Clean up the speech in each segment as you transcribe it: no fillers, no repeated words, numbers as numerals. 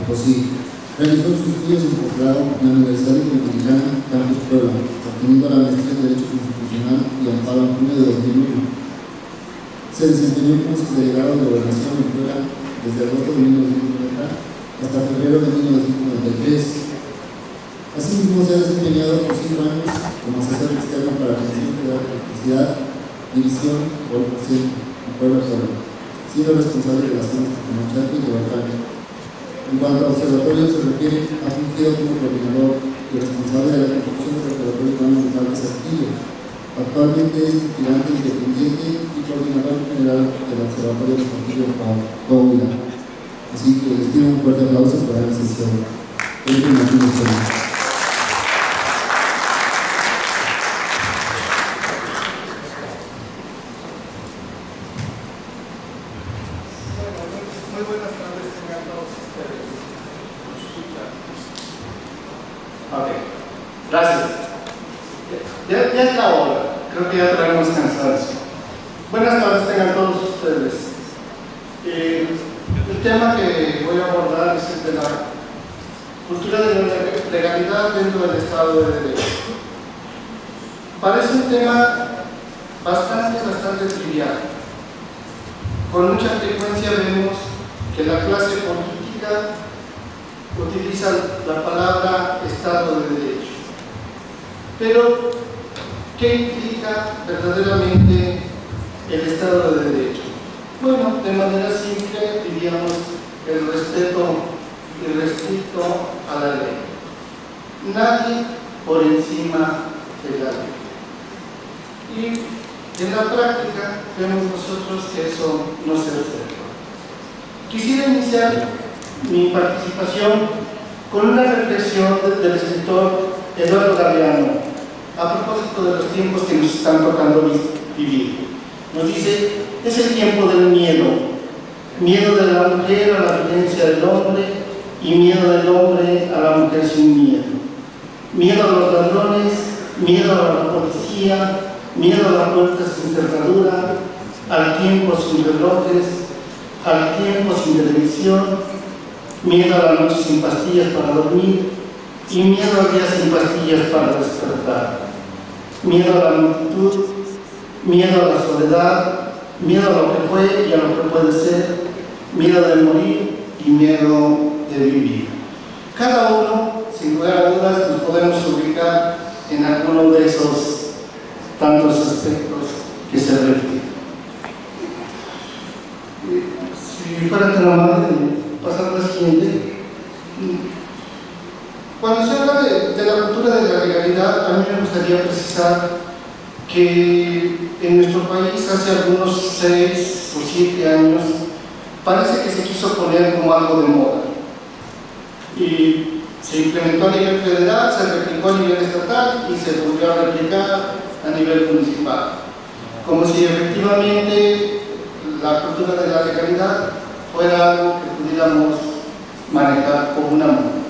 Potosí. Realizó sus estudios en posgrado en la Universidad Interamericana Campus Puebla, obteniendo la maestría en Derecho Constitucional y Amparo en junio de 2001. Se desempeñó como subdelegado de Gobernación en Puebla desde agosto de 1990 hasta febrero de 1993. Asimismo, se ha desempeñado por 5 años como asesor externo para la Comisión Federal de Electricidad, División Golfo-Centro, en Puebla, siendo responsable de las zonas de Tecamachalco y de Huacán. En cuanto a observatorio se refiere, ha fungido como coordinador y responsable de la construcción del Observatorio Urbano Local de Saltillo. Actualmente es estudiante independiente y coordinador general del Observatorio de Saltillo Coahuila. Así que les pido un fuerte aplauso para la sesión. Muy buenas tardes, tengan todos ustedes. Ok, gracias. Ya es la hora, creo que ya traemos cansancio. Buenas tardes, tengan todos ustedes. El tema que voy a abordar es el de la cultura de la legalidad dentro del Estado de Derecho. Parece un tema bastante trivial. Con mucha frecuencia vemos que la clase política utiliza la palabra Estado de Derecho. Pero, ¿qué implica verdaderamente el Estado de Derecho? Bueno, de manera simple diríamos el respeto irrestricto a la ley. Nadie por encima de la ley. Y en la práctica vemos nosotros que eso no se observa. Quisiera iniciar mi participación con una reflexión del escritor Eduardo Galeano a propósito de los tiempos que nos están tocando vivir. Nos dice, es el tiempo del miedo, miedo de la mujer a la violencia del hombre y miedo del hombre a la mujer sin miedo. Miedo a los ladrones, miedo a la policía, miedo a la puerta sin cerradura, al tiempo sin relojes, al tiempo sin televisión, miedo a la noche sin pastillas para dormir y miedo al día sin pastillas para despertar, miedo a la multitud, miedo a la soledad, miedo a lo que fue y a lo que puede ser, miedo de morir y miedo de vivir. Cada uno, sin lugar a dudas, nos podemos ubicar en alguno de esos tantos aspectos que se refieren. Si fuera tan amable de pasar a la siguiente. Cuando se habla de la cultura de la legalidad, a mí me gustaría precisar que en nuestro país hace algunos 6 o 7 años parece que se quiso poner como algo de moda y se implementó a nivel federal, se replicó a nivel estatal y se volvió a replicar a nivel municipal, como si efectivamente la cultura de la legalidad fuera algo que pudiéramos manejar como una moda.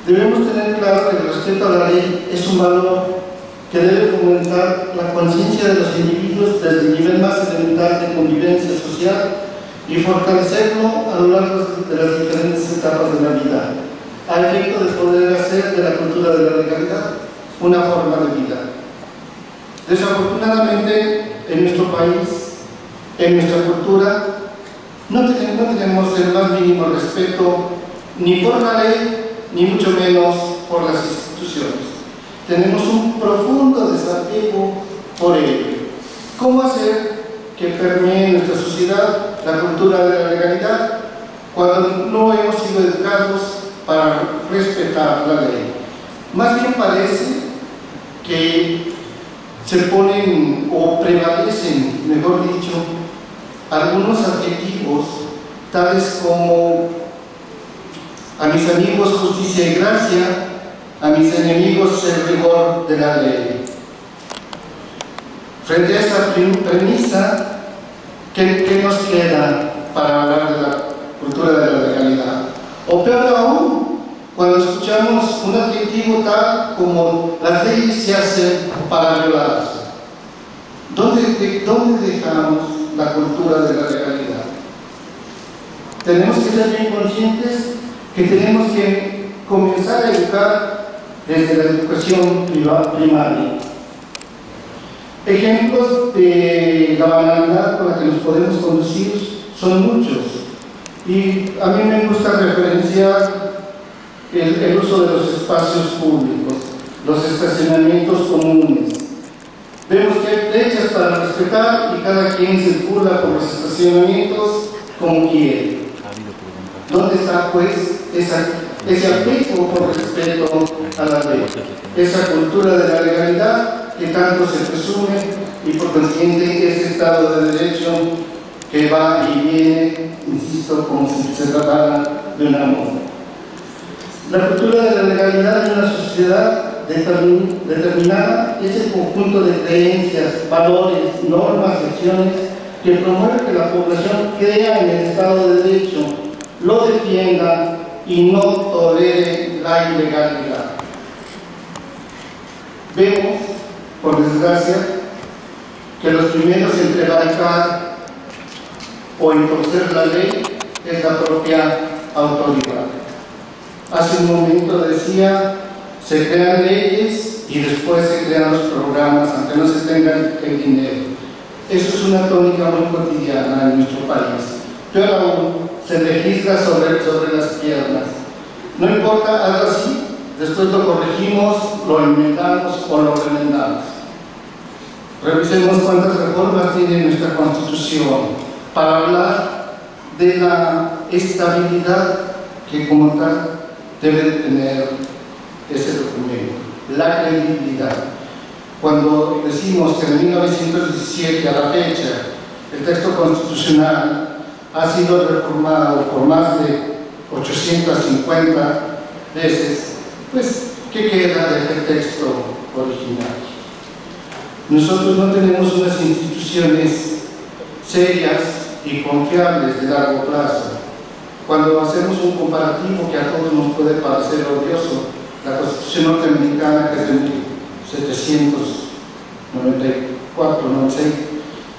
Debemos tener claro que el respeto a la ley es un valor que debe fomentar la conciencia de los individuos desde el nivel más elemental de convivencia social y fortalecerlo a lo largo de las diferentes etapas de la vida, a efecto de poder hacer de la cultura de la legalidad una forma de vida. Desafortunadamente, en nuestro país, en nuestra cultura, no tenemos el más mínimo respeto ni por la ley, ni mucho menos por las instituciones. Tenemos un profundo desapego por ello. ¿Cómo hacer que permee en nuestra sociedad la cultura de la legalidad cuando no hemos sido educados para respetar la ley? Más bien parece que se ponen o prevalecen, mejor dicho, algunos adjetivos tales como a mis amigos justicia y gracia, a mis enemigos el rigor de la ley. Frente a esa premisa, ¿qué nos queda para hablar de la cultura de la legalidad? O peor aún, cuando escuchamos un adjetivo tal como las leyes se hacen para violarse. ¿Dónde dejamos la cultura de la legalidad? tenemos que ser bien conscientes que tenemos que comenzar a educar desde la educación primaria. Ejemplos de la banalidad con la que nos podemos conducir son muchos, y a mí me gusta referenciar el uso de los espacios públicos, los estacionamientos comunes. Vemos que hay flechas para respetar y cada quien circula por los estacionamientos como quiere. ¿Dónde está, pues, ese apego por respeto a la ley? Esa cultura de la legalidad que tanto se presume y por consiguiente ese Estado de Derecho que va y viene, insisto, como si se tratara de una moda. La cultura de la legalidad en una sociedad determinada es el conjunto de creencias, valores, normas y acciones que promueve que la población crea en el Estado de Derecho, lo defienda y no tolere la ilegalidad. Vemos, por desgracia, que los primeros en prevaricar o en torcer la ley es la propia autoridad. Hace un momento decía, se crean leyes y después se crean los programas, aunque no se tenga el dinero. Eso es una tónica muy cotidiana en nuestro país. Pero aún se legisla sobre las piernas. No importa, algo así, después lo corregimos, lo enmendamos o lo remendamos. Revisemos cuántas reformas tiene nuestra Constitución para hablar de la estabilidad que como tal debe tener ese documento, la credibilidad. Cuando decimos que de 1917 a la fecha el texto constitucional ha sido reformado por más de 850 veces, pues, ¿qué queda de aquel texto original? Nosotros no tenemos unas instituciones serias y confiables de largo plazo. Cuando hacemos un comparativo que a todos nos puede parecer odioso, la Constitución norteamericana, que es de 1794, no sé,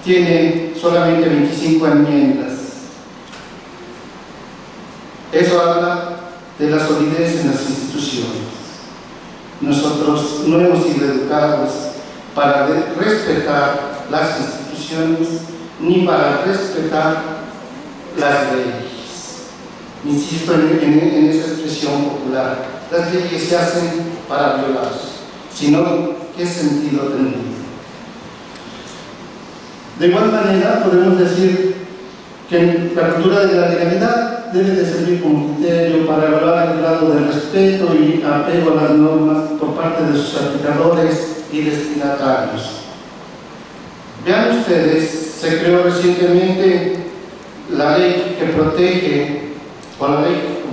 tiene solamente 25 enmiendas. Eso habla de la solidez en las instituciones. Nosotros no hemos sido educados para respetar las instituciones ni para respetar las leyes. Insisto en esa expresión popular. Las leyes se hacen para violarse. Si no, ¿qué sentido tendría? De igual manera, podemos decir que la cultura de la legalidad debe de servir como criterio para evaluar el grado de respeto y apego a las normas por parte de sus aplicadores y destinatarios. Vean ustedes, se creó recientemente la ley que protege, o la ley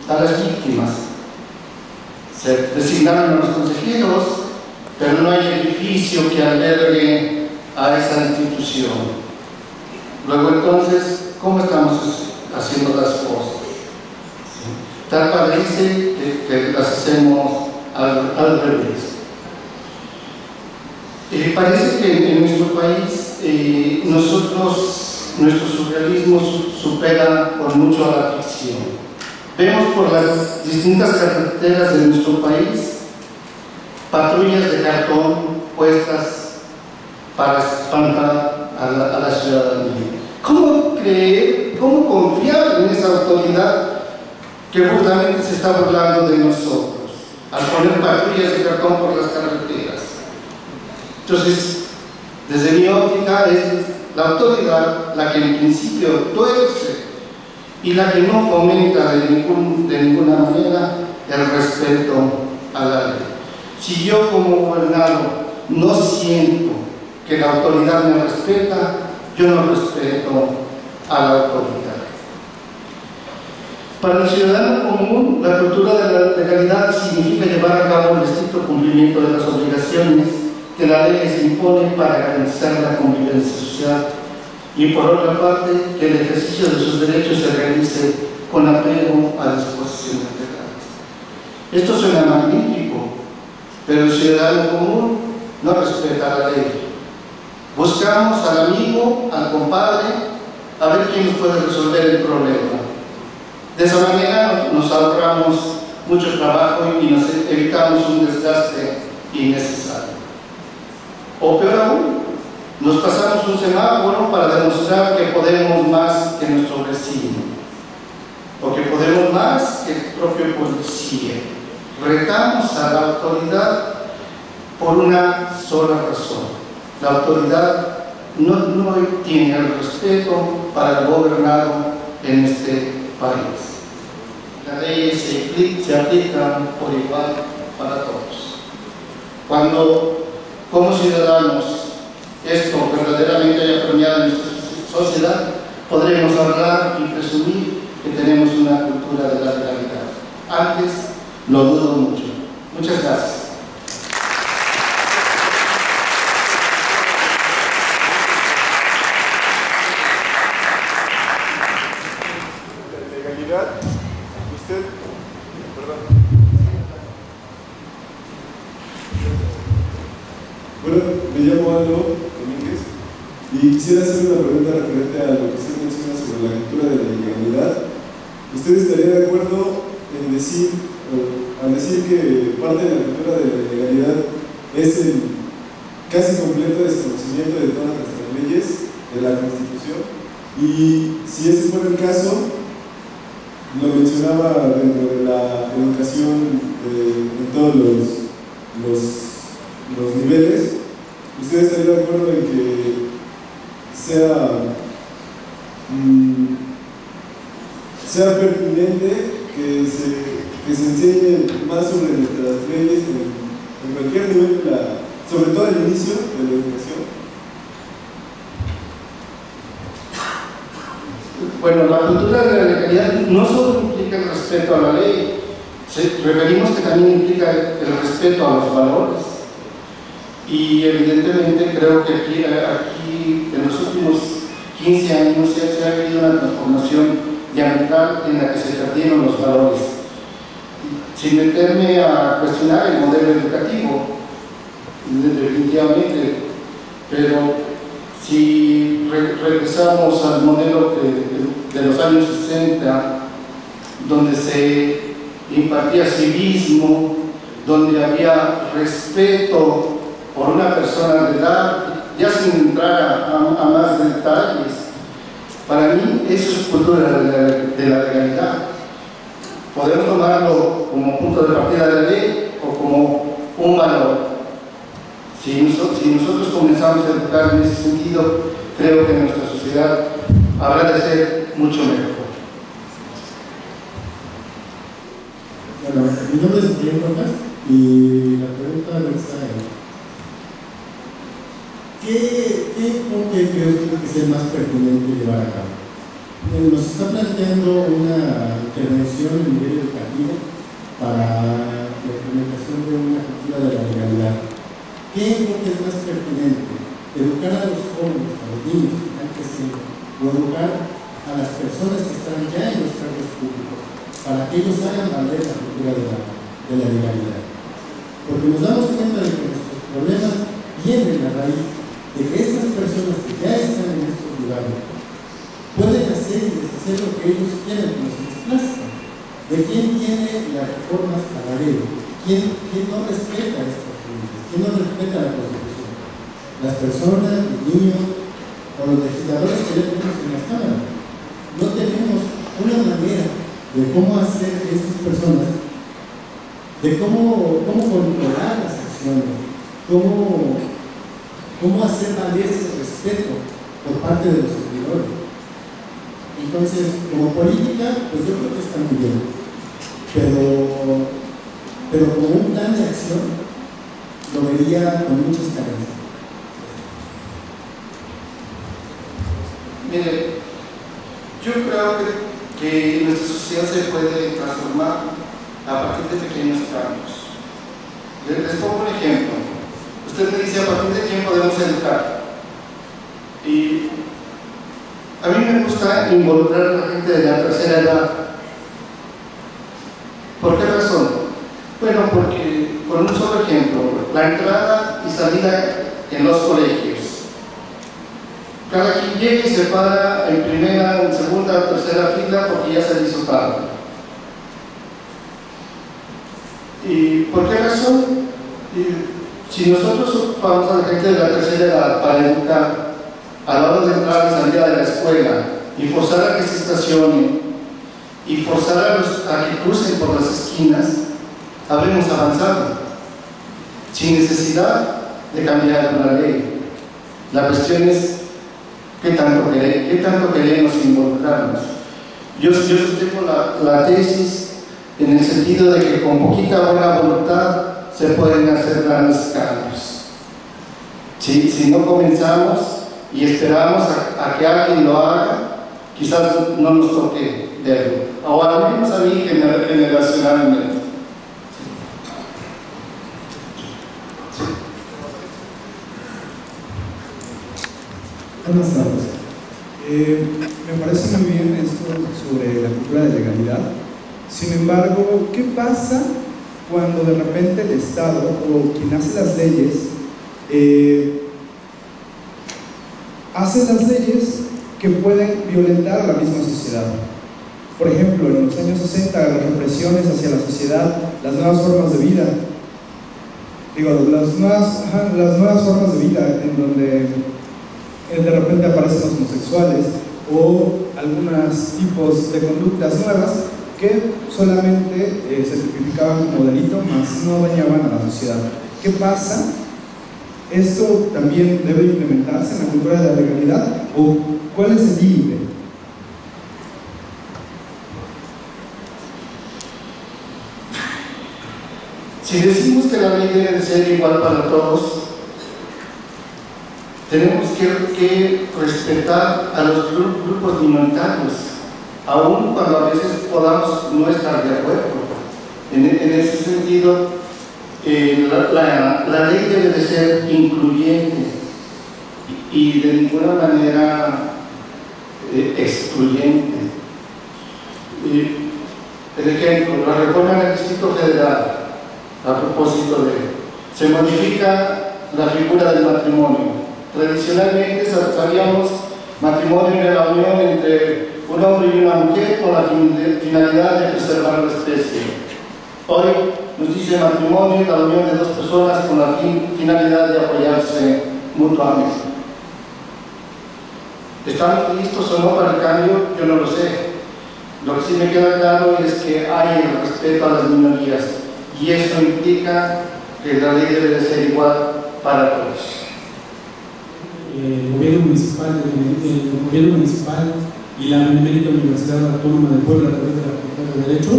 a las víctimas. Se designaron a los consejeros, pero no hay edificio que albergue a esa institución. Luego entonces, ¿cómo estamos haciendo las cosas? Tal parece que las hacemos al revés. Parece que en nuestro país nuestro surrealismo supera por mucho a la ficción. Vemos por las distintas carreteras de nuestro país patrullas de cartón puestas para espantar a la ciudadanía. ¿Cómo creer, cómo confiar en esa autoridad que burlamente se está burlando de nosotros al poner patrullas de cartón por las carreteras? Entonces, desde mi óptica, es la autoridad la que en principio tuerce y la que no fomenta de ninguna manera el respeto a la ley. Si yo como gobernado no siento que la autoridad me respeta, yo no respeto a la autoridad. Para el ciudadano común, la cultura de la legalidad significa llevar a cabo el estricto cumplimiento de las obligaciones que la ley les impone para garantizar la convivencia social y, por otra parte, que el ejercicio de sus derechos se realice con apego a disposiciones legales. Esto suena magnífico, pero el ciudadano común no respeta la ley. Buscamos al amigo, al compadre, a ver quién nos puede resolver el problema. De esa manera nos ahorramos mucho trabajo y nos evitamos un desgaste innecesario. O peor aún, nos pasamos un semáforo para demostrar que podemos más que nuestro vecino, o que podemos más que el propio policía. Retamos a la autoridad por una sola razón: la autoridad no tiene el respeto para el gobernado en este país. Las leyes se aplican por igual para todos. Cuando como ciudadanos esto verdaderamente haya premiado en nuestra sociedad, podremos hablar y presumir que tenemos una cultura de la legalidad. Antes lo dudo mucho. Muchas gracias. Legalidad. Usted, perdón. Bueno, me llamo Aldo Domínguez y quisiera hacer una pregunta referente a lo que usted menciona sobre la cultura de la legalidad. ¿Usted estaría de acuerdo en decir, al decir que parte de la cultura de la legalidad es el casi completo desconocimiento de todas nuestras leyes, de la Constitución? Y si ese fuera el caso, lo mencionaba dentro de la educación en todos los niveles, ¿usted estaría de acuerdo en que sea pertinente que se enseñe más sobre nuestras leyes en cualquier nivel, sobre todo al inicio de la educación? Bueno, la cultura de la legalidad no solo implica el respeto a la ley, referimos que también implica el respeto a los valores. Y evidentemente creo que aquí en los últimos 15 años se ha habido una transformación diametral en la que se perdieron los valores. Sin meterme a cuestionar el modelo educativo, definitivamente, pero si regresamos al modelo de los años 60, donde se impartía civismo, donde había respeto por una persona de edad, ya sin entrar a más detalles, para mí eso es cultura de la legalidad. Podemos tomarlo como punto de partida de la ley o como un valor. Si nosotros comenzamos a educar en ese sentido, creo que nuestra sociedad habrá de ser mucho mejor. Bueno, mi nombre es Miguel Rojas y la pregunta no está en ¿qué enfoque cree usted que sea más pertinente llevar a cabo? Nos está planteando una intervención a nivel educativo para la implementación de una cultura de la legalidad. ¿Qué enfoque es más pertinente? ¿Educar a los jóvenes, a los niños que están creciendo, o educar a las personas que están ya en los cargos públicos para que ellos hagan valer la cultura de la legalidad? Porque nos damos cuenta de que nuestros problemas vienen a raíz de que estas personas que ya están en estos lugares pueden hacer y deshacer lo que ellos quieren, como se les plazca. ¿De quién tiene las reformas a la ley? ¿Quién no respeta estas leyes? ¿Quién no respeta la Constitución? Las personas, los niños o los legisladores que ya tenemos en las cámaras. No tenemos una manera de cómo hacer que estas personas, de cómo controlar las acciones, cómo hacer valer ese respeto por parte de los servidores. Entonces, como política, pues yo creo que está muy bien, pero como un plan de acción lo vería con muchas carencias. Mire, yo creo que nuestra sociedad se puede transformar a partir de pequeños cambios. Les pongo un ejemplo. Usted me dice a partir de quién podemos educar. Y a mí me gusta involucrar a la gente de la tercera edad. ¿Por qué razón? Bueno, porque, por un solo ejemplo, la entrada y salida en los colegios. Cada 15 que llegue y se para en primera, en segunda o tercera fila porque ya se le hizo tarde. ¿Y por qué razón? Si nosotros ocupamos a la gente de la tercera edad para educar a la hora de entrar y salir de la escuela y forzar a que se estacionen y forzar a que crucen por las esquinas, habremos avanzado sin necesidad de cambiar una ley. La cuestión es qué tanto queremos involucrarnos. Yo sostengo la tesis en el sentido de que con poquita buena voluntad se pueden hacer grandes cambios. Si no comenzamos y esperamos a que alguien lo haga, quizás no nos toque verlo, o al menos a mí generacionalmente. Buenas tardes. Me parece muy bien esto sobre la cultura de legalidad. Sin embargo, ¿qué pasa cuando de repente el Estado o quien hace las leyes hace las leyes que pueden violentar a la misma sociedad? Por ejemplo, en los años 60, las represiones hacia la sociedad, las nuevas formas de vida, las nuevas formas de vida en donde de repente aparecen los homosexuales o algunos tipos de conductas nuevas que solamente se tipificaban como delito, mas no dañaban a la sociedad. ¿Qué pasa? ¿Esto también debe implementarse en la cultura de la legalidad? ¿O cuál es el límite? Si decimos que la ley debe de ser igual para todos, tenemos que respetar a los grupos minoritarios, aun cuando a veces podamos no estar de acuerdo. En ese sentido, la ley debe de ser incluyente y de ninguna manera excluyente. El ejemplo, la reforma en el Distrito Federal, a propósito se modifica la figura del matrimonio. Tradicionalmente sabíamos matrimonio era la unión entre un hombre y una mujer con la finalidad de preservar la especie. Hoy nos dice matrimonio la unión de dos personas con la finalidad de apoyarse mutuamente. ¿Estamos listos o no para el cambio? Yo no lo sé. Lo que sí me queda claro es que hay el respeto a las minorías y eso implica que la ley debe de ser igual para todos. El gobierno municipal y la Benemérita Universidad Autónoma de Puebla, a través de la Facultad de Derecho,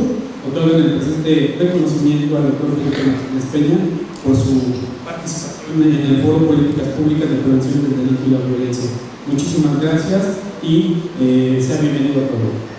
otorgan el presente reconocimiento al doctor Felipe Martínez Peña por su participación en el Foro Políticas Públicas de Prevención del Delito y la Violencia. Muchísimas gracias y sea bienvenido a todos.